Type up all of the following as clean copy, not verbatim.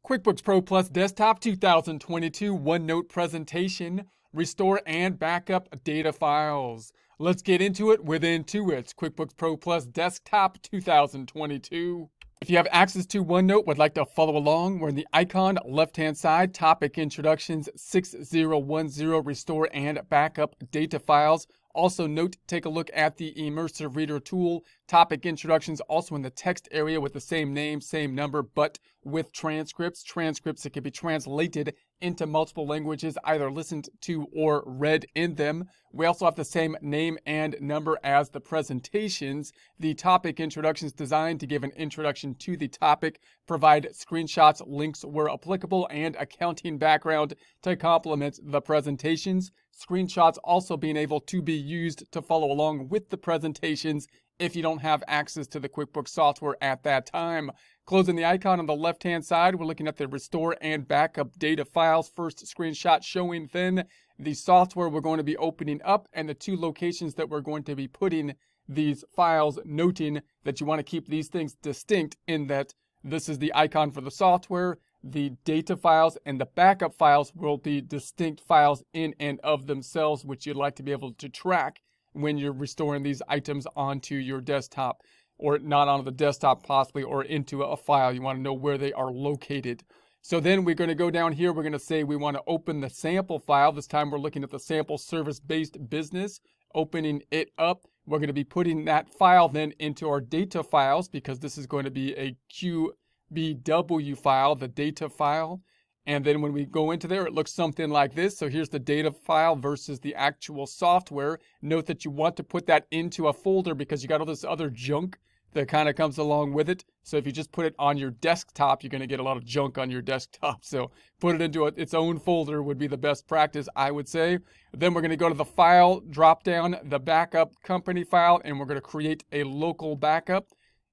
QuickBooks Pro Plus Desktop 2022 OneNote presentation, restore and backup data files. Let's get into it with Intuit's QuickBooks Pro Plus Desktop 2022. If you have access to OneNote, would like to follow along, we're in the icon left-hand side, Topic Introductions 6010, Restore and Backup Data Files. Also note, take a look at the Immersive Reader tool. Topic Introductions also in the text area with the same name, same number, but with transcripts. Transcripts that can be translated into multiple languages, either listened to or read in them. We also have the same name and number as the presentations. The topic introductions designed to give an introduction to the topic, provide screenshots, links where applicable, and accounting background to complement the presentations. Screenshots also being able to be used to follow along with the presentations if you don't have access to the QuickBooks software at that time. Closing the icon on the left-hand side, we're looking at the restore and backup data files. First screenshot showing then the software we're going to be opening up and the two locations that we're going to be putting these files, noting that you want to keep these things distinct in that this is the icon for the software. The data files and the backup files will be distinct files in and of themselves, which you'd like to be able to track when you're restoring these items onto your desktop, or not onto the desktop possibly, or into a file. You want to know where they are located. So then we're going to go down here. We're going to say we want to open the sample file. This time we're looking at the sample service-based business, opening it up. We're going to be putting that file then into our data files because this is going to be a QBW file, the data file. And then when we go into there, it looks something like this. So here's the data file versus the actual software. Note that you want to put that into a folder because you got all this other junk that kind of comes along with it. So if you just put it on your desktop, you're going to get a lot of junk on your desktop. So put it into its own folder would be the best practice, I would say. Then we're going to go to the file, drop down the backup company file, and we're going to create a local backup.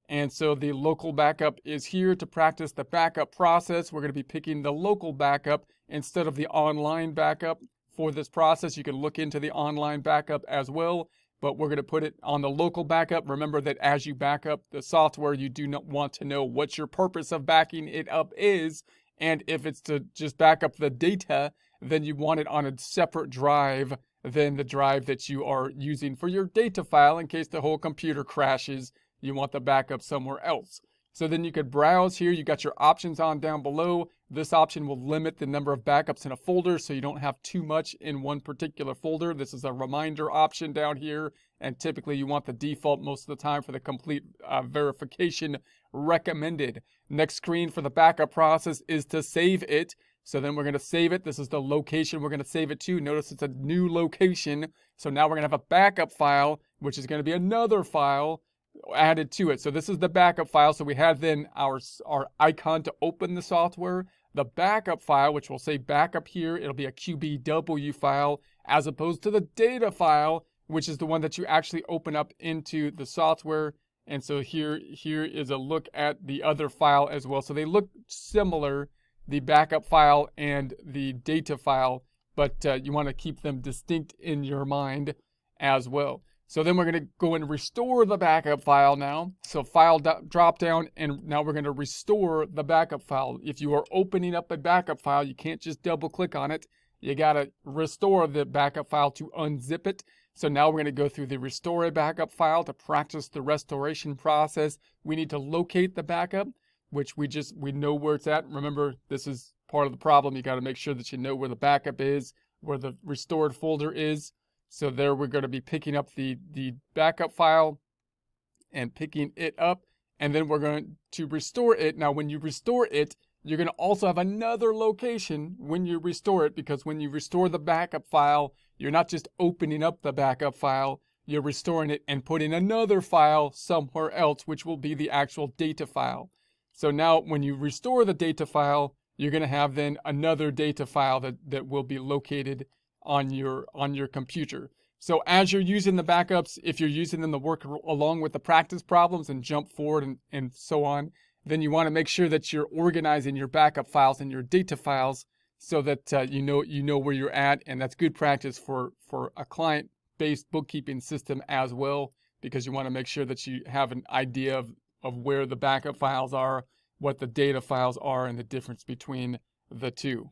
And so the local backup is here to practice the backup process. We're going to be picking the local backup instead of the online backup for this process. You can look into the online backup as well, but we're going to put it on the local backup. Remember that as you back up the software, you do not want to know what your purpose of backing it up is. And if it's to just back up the data, then you want it on a separate drive than the drive that you are using for your data file in case the whole computer crashes. You want the backup somewhere else. So then you could browse here. You got your options on down below. This option will limit the number of backups in a folder so you don't have too much in one particular folder. This is a reminder option down here. And typically you want the default most of the time for the complete verification recommended. Next screen for the backup process is to save it. So then we're going to save it. This is the location we're going to save it to. Notice it's a new location. So now we're going to have a backup file, which is going to be another file added to it. So this is the backup file. So we have then our icon to open the software. The backup file, which will say backup here, it'll be a QBW file as opposed to the data file, which is the one that you actually open up into the software. And so here is a look at the other file as well. So they look similar, the backup file and the data file, but you want to keep them distinct in your mind as well. So then we're going to go and restore the backup file now. So file drop down, and now we're going to restore the backup file. If you are opening up a backup file, you can't just double click on it. You got to restore the backup file to unzip it. So now we're going to go through the restore a backup file to practice the restoration process. We need to locate the backup, which we know where it's at. Remember, this is part of the problem. You got to make sure that you know where the backup is, where the restored folder is. So there we're going to be picking up the backup file and picking it up. And then we're going to restore it. Now, when you restore it, you're going to also have another location when you restore it, because when you restore the backup file, you're not just opening up the backup file, you're restoring it and putting another file somewhere else, which will be the actual data file. So now when you restore the data file, you're going to have then another data file that will be located on your computer. So as you're using the backups, if you're using them to work along with the practice problems and jump forward and so on, then you want to make sure that you're organizing your backup files and your data files so that you know where you're at, and that's good practice for a client-based bookkeeping system as well, because you want to make sure that you have an idea of where the backup files are what the data files are and the difference between the two.